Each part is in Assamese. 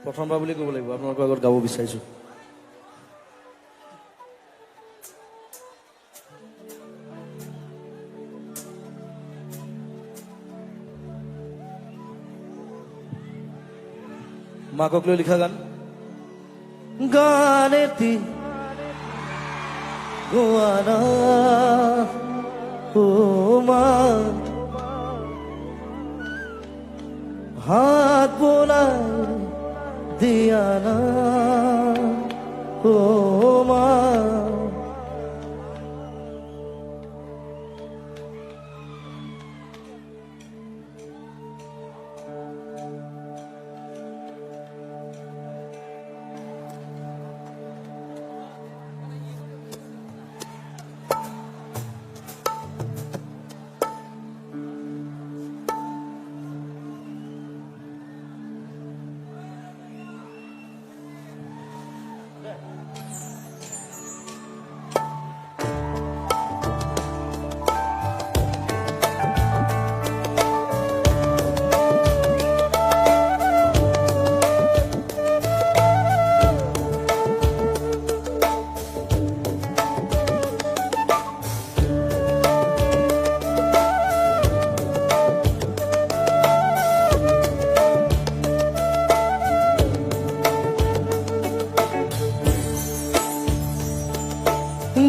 প্ৰথমবাৰ বুলি ক'ব লাগিব আপোনালোকৰ আগত গাব বিচাৰিছোঁ মাকক লৈ লিখা গান গান এটি গোৱানা ও মা হাত বোলাই দিয়া না ও মা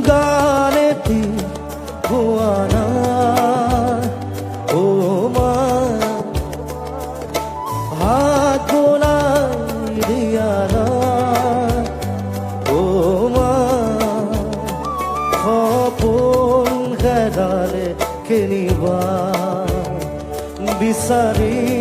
গানেটি গোয়ানা ও মা হাত বোলাই দিয়া না ও মা সপোন হেৰালে কেনিবা বিচাৰি